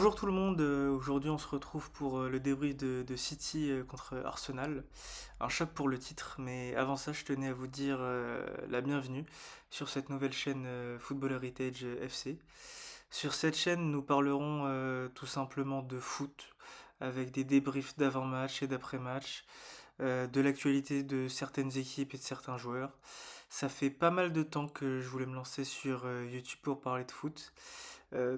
Bonjour tout le monde, aujourd'hui on se retrouve pour le débrief de City contre Arsenal. Un choc pour le titre, mais avant ça je tenais à vous dire la bienvenue sur cette nouvelle chaîne Football Heritage FC. Sur cette chaîne nous parlerons tout simplement de foot, avec des débriefs d'avant-match et d'après-match, de l'actualité de certaines équipes et de certains joueurs. Ça fait pas mal de temps que je voulais me lancer sur YouTube pour parler de foot.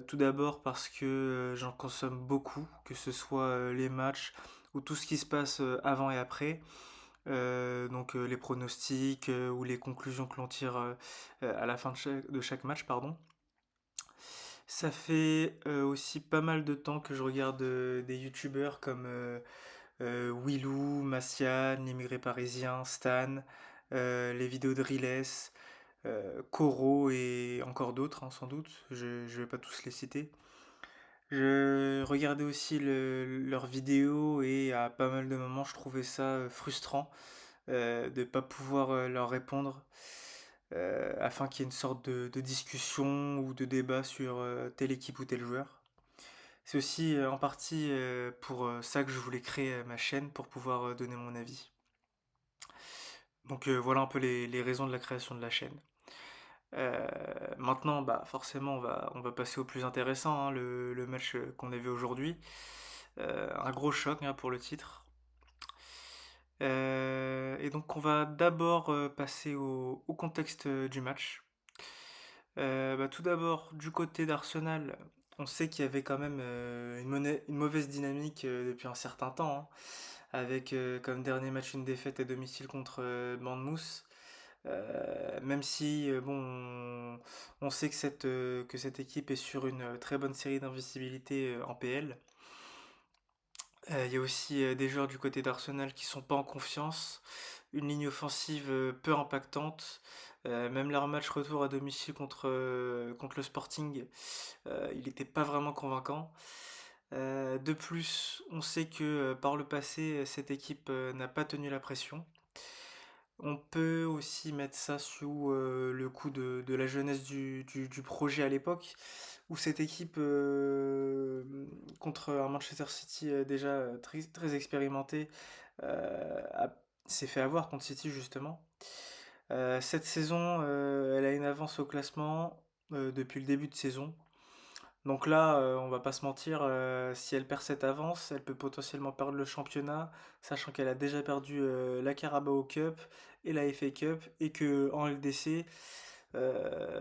Tout d'abord parce que j'en consomme beaucoup, que ce soit les matchs ou tout ce qui se passe avant et après. Donc les pronostics ou les conclusions que l'on tire à la fin de chaque match, pardon. Ça fait aussi pas mal de temps que je regarde des youtubeurs comme Willou, Massian, l'immigré parisien, Stan, les vidéos de Riles, Koro et encore d'autres, hein, sans doute. Je vais pas tous les citer. Je regardais aussi leurs vidéos et à pas mal de moments je trouvais ça frustrant de pas pouvoir leur répondre afin qu'il y ait une sorte de discussion ou de débat sur telle équipe ou tel joueur. C'est aussi en partie pour ça que je voulais créer ma chaîne pour pouvoir donner mon avis. Donc voilà un peu les raisons de la création de la chaîne. Maintenant, bah, forcément, on va passer au plus intéressant, hein, le match qu'on a vu aujourd'hui. Un gros choc hein, pour le titre. Et donc, on va d'abord passer au contexte du match. Bah, tout d'abord, du côté d'Arsenal, on sait qu'il y avait quand même une mauvaise dynamique depuis un certain temps, hein, avec comme dernier match une défaite à domicile contre Bournemouth. Même si bon, on sait que cette équipe est sur une très bonne série d'invisibilité en PL. Il y a aussi des joueurs du côté d'Arsenal qui sont pas en confiance, une ligne offensive peu impactante. Même leur match retour à domicile contre le Sporting, il n'était pas vraiment convaincant. De plus, on sait que par le passé, cette équipe n'a pas tenu la pression. On peut aussi mettre ça sous le coup de la jeunesse du projet à l'époque, où cette équipe, contre un Manchester City déjà très, très expérimenté, s'est fait avoir contre City justement. Cette saison, elle a une avance au classement depuis le début de saison. Donc là, on va pas se mentir, si elle perd cette avance, elle peut potentiellement perdre le championnat, sachant qu'elle a déjà perdu la Carabao Cup et la FA Cup, et que en LDC,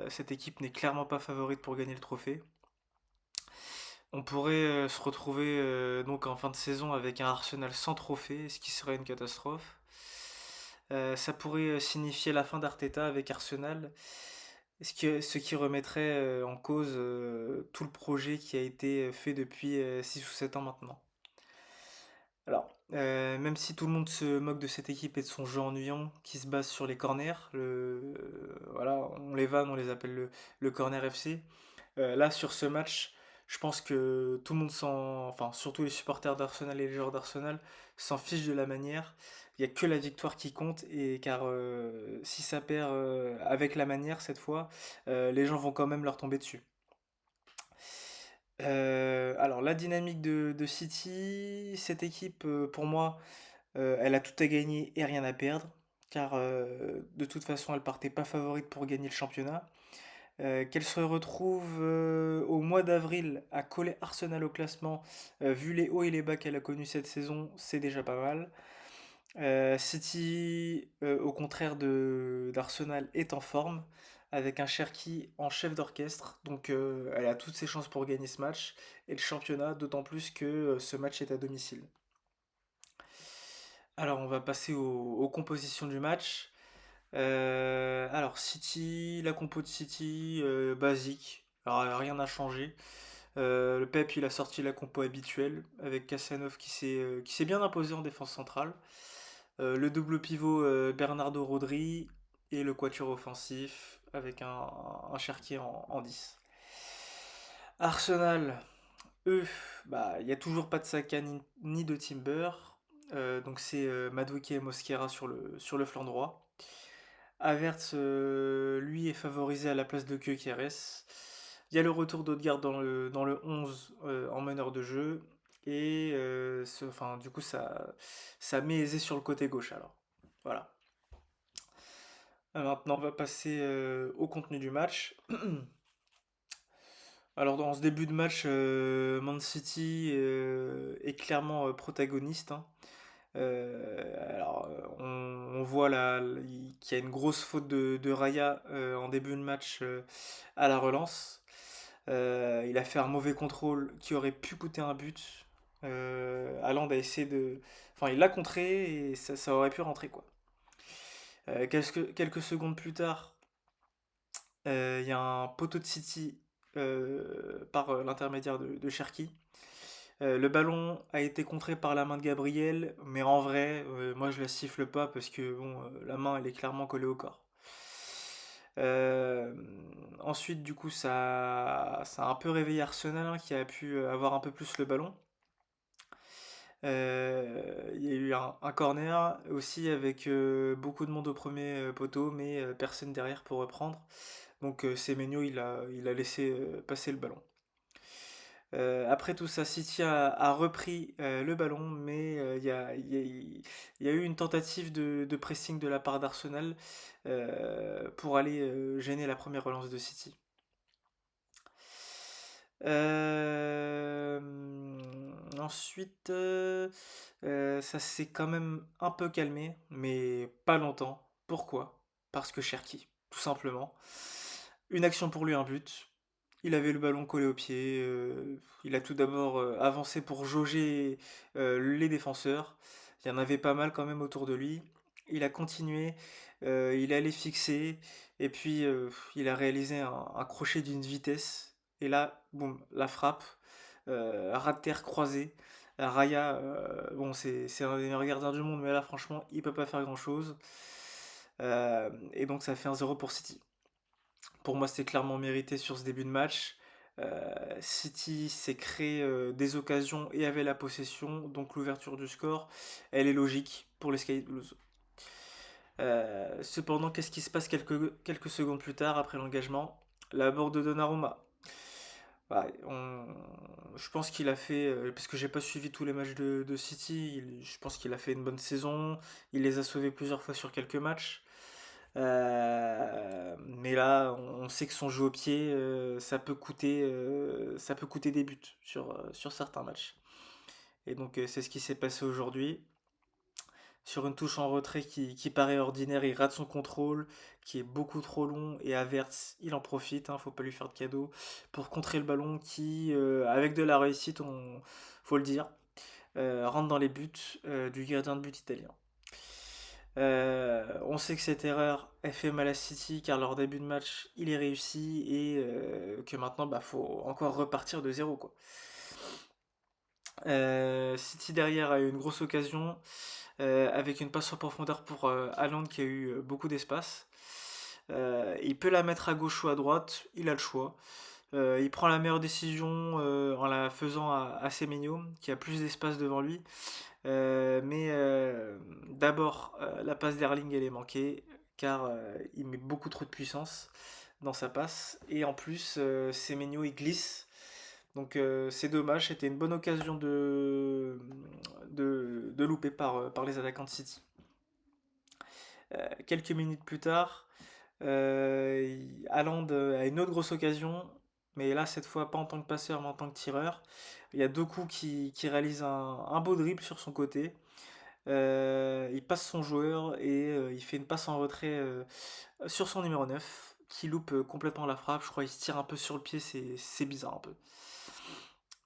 cette équipe n'est clairement pas favorite pour gagner le trophée. On pourrait se retrouver donc en fin de saison avec un Arsenal sans trophée, ce qui serait une catastrophe. Ça pourrait signifier la fin d'Arteta avec Arsenal, ce qui remettrait en cause tout le projet qui a été fait depuis 6 ou 7 ans maintenant. Alors, même si tout le monde se moque de cette équipe et de son jeu ennuyant qui se base sur les corners, voilà, on les vanne, on les appelle le corner FC. Là, sur ce match, je pense que tout le monde enfin, surtout les supporters d'Arsenal et les joueurs d'Arsenal, s'en fichent de la manière. Il n'y a que la victoire qui compte, et car si ça perd avec la manière cette fois, les gens vont quand même leur tomber dessus. Alors, la dynamique de City, cette équipe, pour moi, elle a tout à gagner et rien à perdre, car de toute façon, elle partait pas favorite pour gagner le championnat. Qu'elle se retrouve au mois d'avril à coller Arsenal au classement, vu les hauts et les bas qu'elle a connus cette saison, c'est déjà pas mal. City, au contraire d'Arsenal, est en forme, avec un Cherki en chef d'orchestre, donc elle a toutes ses chances pour gagner ce match, et le championnat, d'autant plus que ce match est à domicile. Alors on va passer aux compositions du match. Alors City, la compo de City, basique, alors rien n'a changé. Le Pep il a sorti la compo habituelle avec Kassanov qui s'est bien imposé en défense centrale. Le double pivot Bernardo Rodri et le quatuor offensif avec un Cherki en 10. Arsenal, eux, bah il n'y a toujours pas de Saka ni de Timber. Donc c'est Madueke et Mosquera sur le flanc droit. Havertz, lui, est favorisé à la place de Gyökeres. Il y a le retour d'Odegaard dans le 11 en meneur de jeu. Et enfin, du coup, ça met Eze sur le côté gauche alors. Voilà. Maintenant, on va passer au contenu du match. Alors, dans ce début de match, Man City est clairement protagoniste, hein. Alors, on voit là qu'il y a une grosse faute de Raya en début de match à la relance. Il a fait un mauvais contrôle qui aurait pu coûter un but. Haaland a essayé de. Enfin, il l'a contré et ça aurait pu rentrer, quoi. Quelques secondes plus tard, il y a un poteau de City par l'intermédiaire de Cherki. Le ballon a été contré par la main de Gabriel, mais en vrai, moi je la siffle pas parce que bon, la main elle est clairement collée au corps. Euh, Ensuite, du coup, ça a un peu réveillé Arsenal, hein, qui a pu avoir un peu plus le ballon. Il y a eu un corner aussi avec beaucoup de monde au premier poteau, mais personne derrière pour reprendre. Donc Semenyo, il a laissé passer le ballon. Après tout ça, City a repris le ballon, mais il y a eu une tentative de pressing de la part d'Arsenal pour aller gêner la première relance de City. Euh, Ensuite, ça s'est quand même un peu calmé, mais pas longtemps. Pourquoi? Parce que Cherki, tout simplement. Une action pour lui, un but. Il avait le ballon collé au pied. Il a tout d'abord avancé pour jauger les défenseurs. Il y en avait pas mal quand même autour de lui. Il a continué. Il allait fixer. Et puis il a réalisé un crochet d'une vitesse. Et là, boum, la frappe. Ras de terre croisé. Raya, bon, c'est un des meilleurs gardiens du monde, mais là, franchement, il peut pas faire grand-chose. Et donc, ça fait 1-0 pour City. Pour moi, c'était clairement mérité sur ce début de match. City s'est créé des occasions et avait la possession, donc l'ouverture du score, elle est logique pour les Sky Blues. Cependant, qu'est-ce qui se passe quelques secondes plus tard après l'engagement? La mort de Donnarumma. Bah, je pense qu'il a fait, parce que j'ai pas suivi tous les matchs de City, je pense qu'il a fait une bonne saison, il les a sauvés plusieurs fois sur quelques matchs. Mais là, on sait que son jeu au pied, ça peut coûter des buts sur certains matchs. Et donc, c'est ce qui s'est passé aujourd'hui. Sur une touche en retrait qui paraît ordinaire, il rate son contrôle, qui est beaucoup trop long, et Havertz, il en profite, hein, faut pas lui faire de cadeau, pour contrer le ballon qui, avec de la réussite, faut le dire, rentre dans les buts du gardien de but italien. On sait que cette erreur elle fait mal à City car leur début de match il est réussi et que maintenant bah faut encore repartir de zéro quoi. City derrière a eu une grosse occasion avec une passe en profondeur pour Haaland qui a eu beaucoup d'espace. Il peut la mettre à gauche ou à droite, il a le choix. Il prend la meilleure décision en la faisant à Semenyo qui a plus d'espace devant lui. Mais d'abord, la passe d'Erling elle est manquée car il met beaucoup trop de puissance dans sa passe et en plus Semenyo il glisse donc c'est dommage, c'était une bonne occasion de louper par les attaquants de City. Quelques minutes plus tard, Haaland a une autre grosse occasion, mais là cette fois pas en tant que passeur mais en tant que tireur. Il y a Doku qui réalise un beau dribble sur son côté. Il passe son joueur et il fait une passe en retrait sur son numéro 9 qui loupe complètement la frappe. Je crois qu'il se tire un peu sur le pied, c'est bizarre un peu.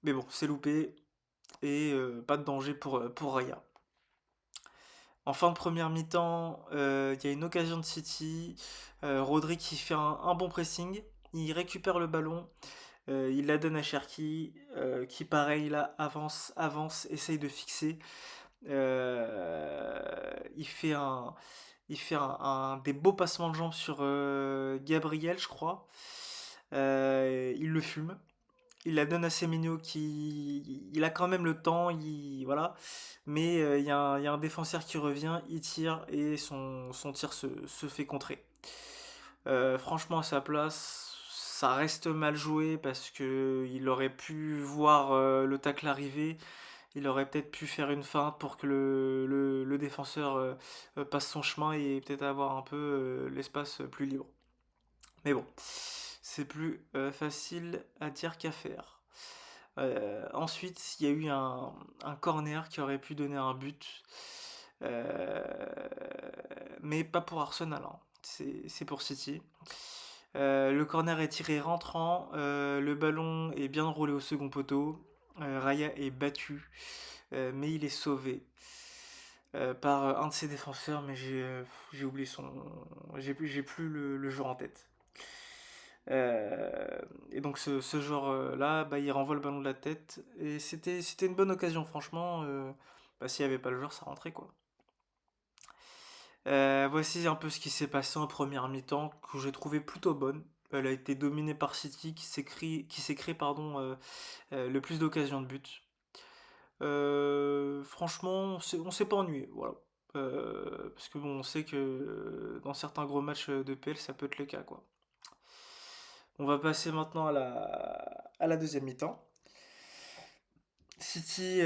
Mais bon, c'est loupé et pas de danger pour Raya. En fin de première mi-temps, il y a une occasion de City. Rodri qui fait un bon pressing. Il récupère le ballon. Il la donne à Cherki. Qui pareil là avance, avance, essaye de fixer. Il fait des beaux passements de jambes sur Gabriel, je crois. Il le fume. Il la donne à Semenyo qui il a quand même le temps, voilà. Mais il y a un défenseur qui revient, il tire et son tir se fait contrer. Franchement, à sa place, ça reste mal joué parce que il aurait pu voir le tacle arriver, il aurait peut-être pu faire une feinte pour que le défenseur passe son chemin et peut-être avoir un peu l'espace plus libre. Mais bon, c'est plus facile à dire qu'à faire. Ensuite, il y a eu un corner qui aurait pu donner un but, euh, mais pas pour Arsenal, hein. C'est pour City. Le corner est tiré rentrant, le ballon est bien enroulé au second poteau, Raya est battu, mais il est sauvé par un de ses défenseurs, mais j'ai oublié son... j'ai plus le joueur en tête. Euh, et donc ce joueur-là, bah, il renvoie le ballon de la tête, et c'était une bonne occasion, franchement. Bah, s'il n'y avait pas le joueur, ça rentrait quoi. Voici un peu ce qui s'est passé en première mi-temps, que j'ai trouvé plutôt bonne. Elle a été dominée par City, qui s'est créé pardon, le plus d'occasions de but. Franchement, on s'est pas ennuyé, voilà. Parce que bon, on sait que dans certains gros matchs de PL, ça peut être le cas, quoi. On va passer maintenant à la deuxième mi-temps. City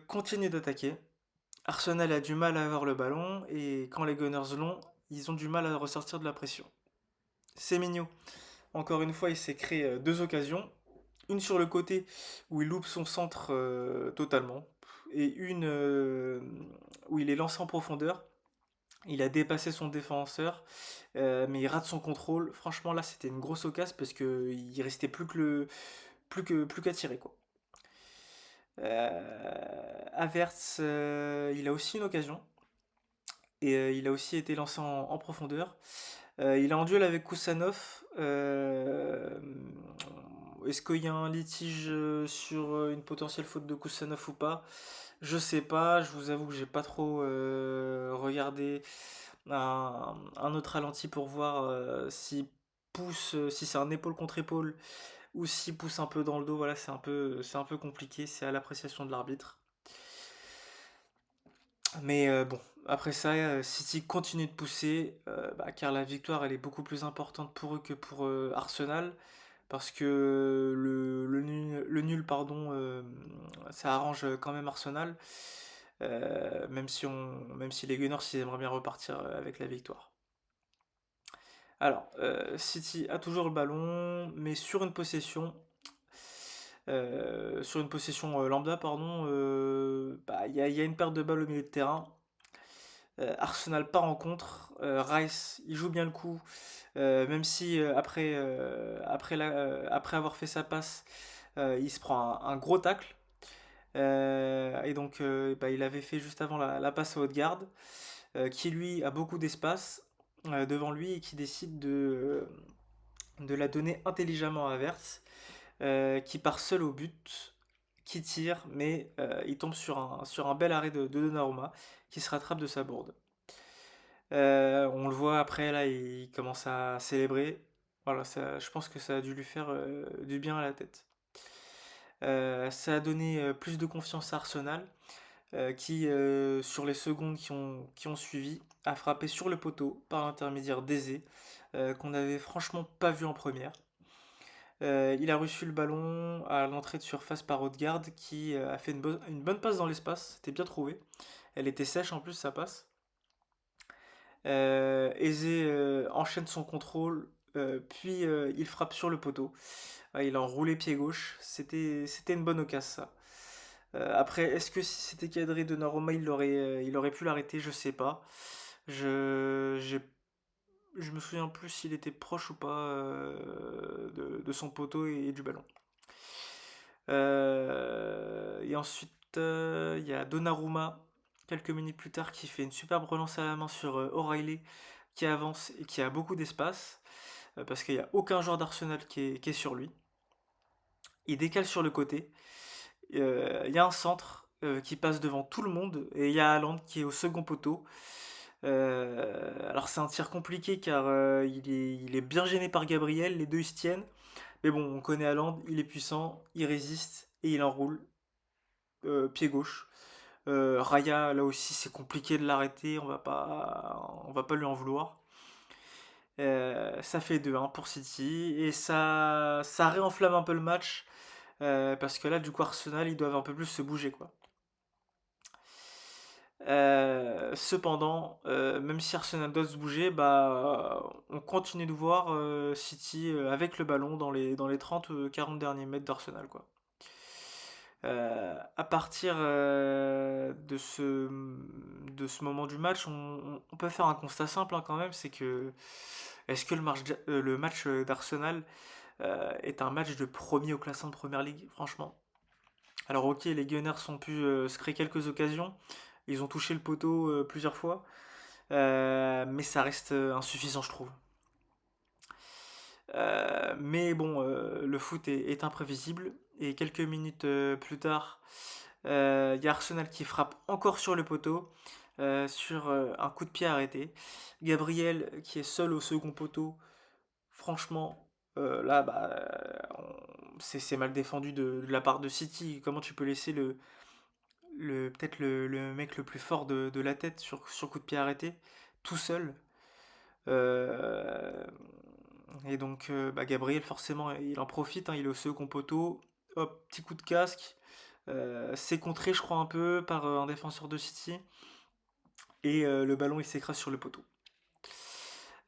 continue d'attaquer. Arsenal a du mal à avoir le ballon et quand les Gunners l'ont, ils ont du mal à ressortir de la pression. C'est mignon. Encore une fois, il s'est créé deux occasions. Une sur le côté où il loupe son centre totalement. Et une où il est lancé en profondeur. Il a dépassé son défenseur, mais il rate son contrôle. Franchement, là, c'était une grosse occasion parce qu'il restait plus qu'à tirer, quoi. Havertz, il a aussi une occasion. Et il a aussi été lancé en profondeur. Il est en duel avec Kusanov. Est-ce qu'il y a un litige sur une potentielle faute de Kusanov ou pas? Je sais pas, je vous avoue que j'ai pas trop regardé un autre ralenti pour voir s'il pousse, si c'est un épaule contre épaule ou s'il pousse un peu dans le dos. Voilà, c'est un peu compliqué, c'est à l'appréciation de l'arbitre. Mais bon, après ça, City continue de pousser, bah, car la victoire elle est beaucoup plus importante pour eux que pour Arsenal, parce que le nul, pardon, ça arrange quand même Arsenal, même si les Gunners ils aimeraient bien repartir avec la victoire. Alors, City a toujours le ballon, mais sur une possession lambda, pardon, bah, il y a une perte de balle au milieu de terrain. Arsenal part en contre. Rice, il joue bien le coup, même si après avoir fait sa passe, il se prend un gros tacle. Et donc, bah, il avait fait juste avant la passe à Haute-Garde, qui lui a beaucoup d'espace devant lui et qui décide de la donner intelligemment à Havertz, qui part seul au but, qui tire, mais il tombe sur un bel arrêt de Donnarumma, qui se rattrape de sa bourde. On le voit après, là, il commence à célébrer. Voilà, je pense que ça a dû lui faire du bien à la tête. Ça a donné plus de confiance à Arsenal, qui, sur les secondes qui ont suivi, a frappé sur le poteau par l'intermédiaire d'Eze, qu'on n'avait franchement pas vu en première. Il a reçu le ballon à l'entrée de surface par Odegaard, qui a fait une bonne passe dans l'espace, c'était bien trouvé. Elle était sèche en plus, sa passe. Eze enchaîne son contrôle, puis il frappe sur le poteau. Il a enroulé pied gauche. C'était une bonne occasion, ça. Après, est-ce que si c'était cadré de Donnarumma, il aurait pu l'arrêter? Je sais pas. Je, j'ai- je me souviens plus s'il était proche ou pas de son poteau et du ballon. Et ensuite, il y a Donnarumma, quelques minutes plus tard, qui fait une superbe relance à la main sur O'Reilly, qui avance et qui a beaucoup d'espace, parce qu'il n'y a aucun joueur d'Arsenal qui est sur lui. Il décale sur le côté. Il y a un centre qui passe devant tout le monde, et il y a Haaland qui est au second poteau. Alors c'est un tir compliqué car il est bien gêné par Gabriel, les deux ils se tiennent. Mais bon, on connaît Haaland, il est puissant, il résiste et il enroule, pied gauche. Raya, là aussi, c'est compliqué de l'arrêter, on va pas lui en vouloir. Ça fait 2-1 pour City et ça réenflamme un peu le match parce que là, du coup, Arsenal, ils doivent un peu plus se bouger, quoi. Cependant, même si Arsenal doit se bouger, bah, on continue de voir City avec le ballon dans les 30-40 derniers mètres d'Arsenal, quoi. À partir de ce moment du match, on peut faire un constat simple hein, quand même, c'est que est-ce que le match d'Arsenal est un match de premier au classement de Première Ligue, franchement? Alors ok, les Gunners ont pu se créer quelques occasions, ils ont touché le poteau plusieurs fois, mais ça reste insuffisant, je trouve. Mais bon, le foot est imprévisible, et quelques minutes plus tard, il y a Arsenal qui frappe encore sur le poteau, sur un coup de pied arrêté. Gabriel qui est seul au second poteau, franchement, là, bah, c'est mal défendu de la part de City. Comment tu peux laisser peut-être le mec le plus fort de la tête sur coup de pied arrêté, tout seul. Euh, et donc, bah, Gabriel, forcément, il en profite, hein, il est au second poteau. Hop, petit coup de casque. C'est contré, je crois, un peu par un défenseur de City. Et le ballon, il s'écrase sur le poteau.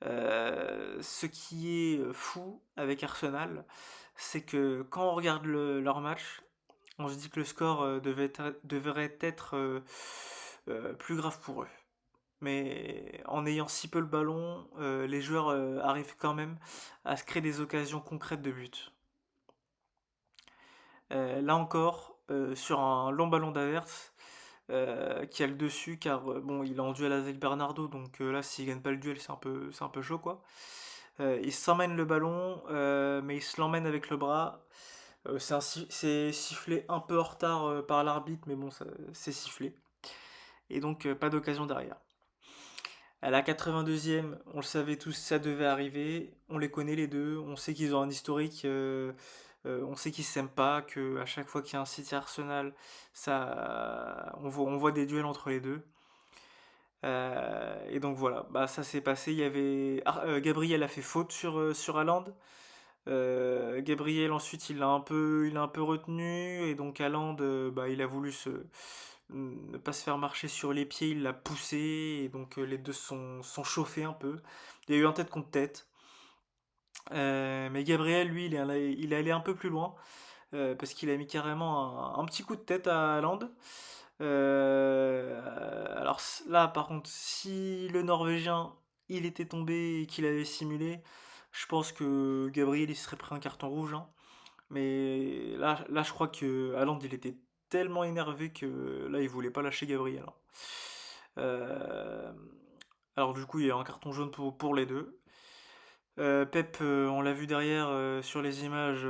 Ce qui est fou avec Arsenal, c'est que quand on regarde leur match, on se dit que le score devrait être plus grave pour eux. Mais en ayant si peu le ballon, les joueurs arrivent quand même à se créer des occasions concrètes de but. Là encore, sur un long ballon d'Avertz, qui a le dessus, car bon, il est en duel avec Bernardo, donc là, s'il gagne pas le duel, c'est un peu chaud, quoi. Il s'emmène le ballon, mais il se l'emmène avec le bras. C'est sifflé un peu en retard par l'arbitre, mais bon, c'est sifflé. Et donc, pas d'occasion derrière. À la 82e, on le savait tous, ça devait arriver. On les connaît les deux. On sait qu'ils ont un historique. On sait qu'ils s'aiment pas. Que à chaque fois qu'il y a un City Arsenal, on voit des duels entre les deux. Et donc voilà, bah ça s'est passé. Gabriel a fait faute sur Haaland. Gabriel ensuite il a un peu retenu et donc Haaland bah, il a voulu ne pas se faire marcher sur les pieds, il l'a poussé et donc les deux sont chauffés un peu. Il y a eu un tête contre tête. Mais Gabriel lui il est allé un peu plus loin parce qu'il a mis carrément un petit coup de tête à Haaland. Alors là par contre si le Norvégien il était tombé et qu'il avait simulé, je pense que Gabriel il serait pris un carton rouge, hein. Mais là, je crois que Haaland, il était tellement énervé que là, il voulait pas lâcher Gabriel, hein. Euh, alors du coup, il y a un carton jaune pour les deux. Pep, on l'a vu derrière sur les images,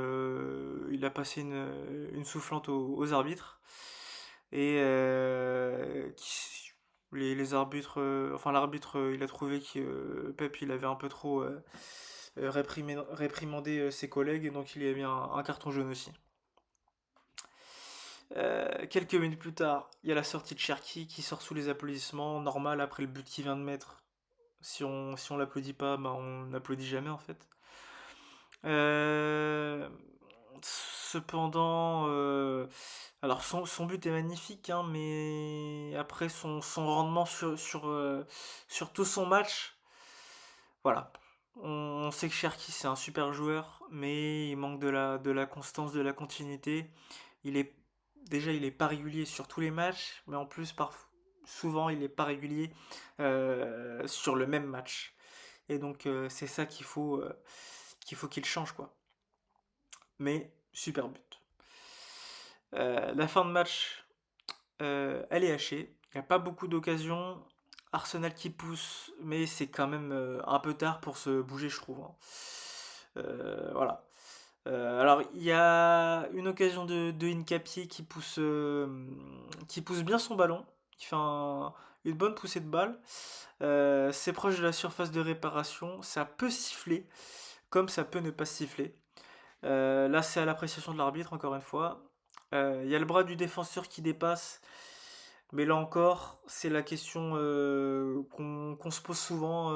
il a passé une soufflante aux arbitres. Et les arbitres, enfin l'arbitre, il a trouvé que Pep, il avait un peu trop réprimandé ses collègues et donc il y a mis un carton jaune aussi. Quelques minutes plus tard, il y a la sortie de Cherki qui sort sous les applaudissements, normal après le but qu'il vient de mettre. Si on l'applaudit pas, bah on n'applaudit jamais en fait. Euh, Cependant, alors son but est magnifique, hein, mais après son rendement sur tout son match, voilà. On sait que Cherki c'est un super joueur, mais il manque de la constance, de la continuité. Il est il est pas régulier sur tous les matchs, mais en plus souvent il est pas régulier sur le même match. Et donc c'est ça qu'il faut qu'il change quoi. Mais super but. La fin de match, elle est hachée. Il n'y a pas beaucoup d'occasions. Arsenal qui pousse, mais c'est quand même un peu tard pour se bouger, je trouve, hein. Voilà. Alors, il y a une occasion de Hincapié qui pousse bien son ballon, qui fait une bonne poussée de balle. C'est proche de la surface de réparation, ça peut siffler, comme ça peut ne pas siffler. Là, c'est à l'appréciation de l'arbitre, encore une fois. Il y a le bras du défenseur qui dépasse, mais là encore, c'est la question qu'on se pose souvent,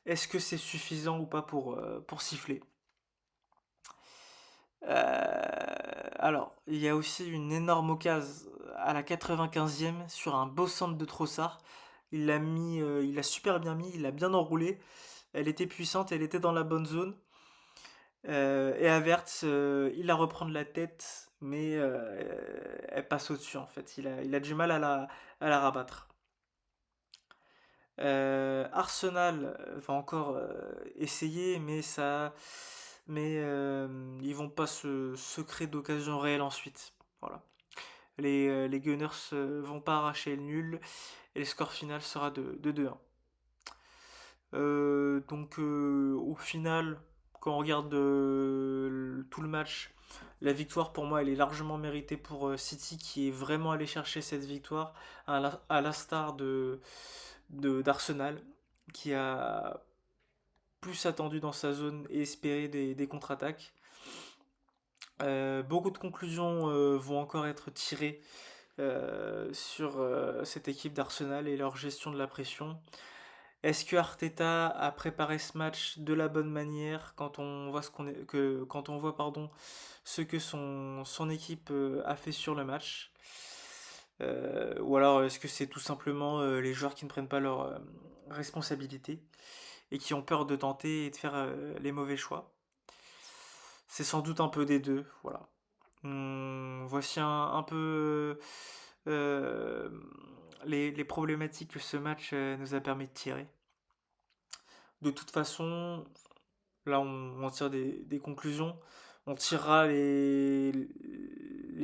Est-ce que c'est suffisant ou pas pour siffler? Alors, il y a aussi une énorme occasion à la 95e sur un beau centre de Trossard. Il a super bien mis, il a bien enroulé. Elle était puissante, elle était dans la bonne zone. Et Havertz, il la reprend de la tête, mais elle passe au-dessus en fait. Il a du mal à la rabattre. Arsenal va encore essayer, ils vont pas se créer d'occasion réelle ensuite. Voilà. Les Gunners vont pas arracher le nul et le score final sera de 2-1. Au final, quand on regarde tout le match, la victoire pour moi elle est largement méritée pour City qui est vraiment allé chercher cette victoire à l'instar d'Arsenal qui a plus attendu dans sa zone et espéré des contre-attaques. Beaucoup de conclusions vont encore être tirées sur cette équipe d'Arsenal et leur gestion de la pression. Est-ce que Arteta a préparé ce match de la bonne manière quand on voit quand on voit ce que son équipe a fait sur le match? Ou alors est-ce que c'est tout simplement les joueurs qui ne prennent pas leurs responsabilités et qui ont peur de tenter et de faire les mauvais choix? C'est sans doute un peu des deux, voilà. Voici un peu euh, les problématiques que ce match nous a permis de tirer. De toute façon, là on tire des conclusions. On tirera les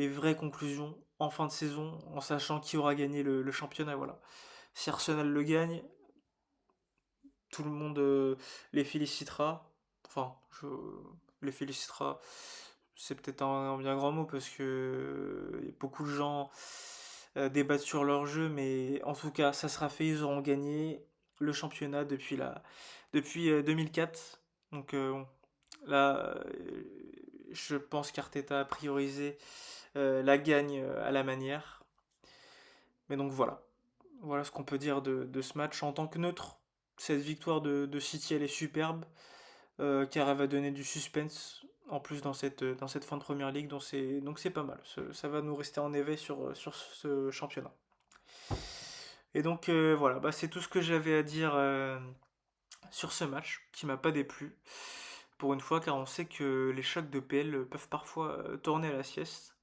vraies conclusions en fin de saison en sachant qui aura gagné le championnat. Voilà. Si Arsenal le gagne, tout le monde les félicitera. Enfin, les félicitera. C'est peut-être un bien grand mot parce que beaucoup de gens débattent sur leur jeu, mais en tout cas, ça sera fait. Ils auront gagné le championnat depuis 2004. Donc bon, là, je pense qu'Arteta a priorisé la gagne à la manière. Mais donc voilà. Voilà ce qu'on peut dire de ce match en tant que neutre. Cette victoire de City, elle est superbe, car elle va donner du suspense en plus dans cette fin de première ligue, donc c'est pas mal. Ça va nous rester en éveil sur ce championnat. Et donc voilà, bah, c'est tout ce que j'avais à dire sur ce match, qui m'a pas déplu, pour une fois, car on sait que les chocs de PL peuvent parfois tourner à la sieste.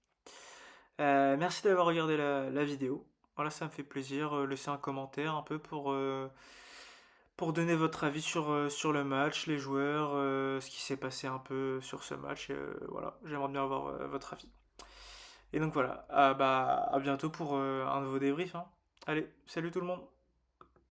Merci d'avoir regardé la vidéo. Voilà, ça me fait plaisir. Laissez un commentaire un peu pour donner votre avis sur le match, les joueurs, ce qui s'est passé un peu sur ce match. Voilà, j'aimerais bien avoir votre avis. Et donc voilà, bah, à bientôt pour un nouveau débrief, hein. Allez, salut tout le monde!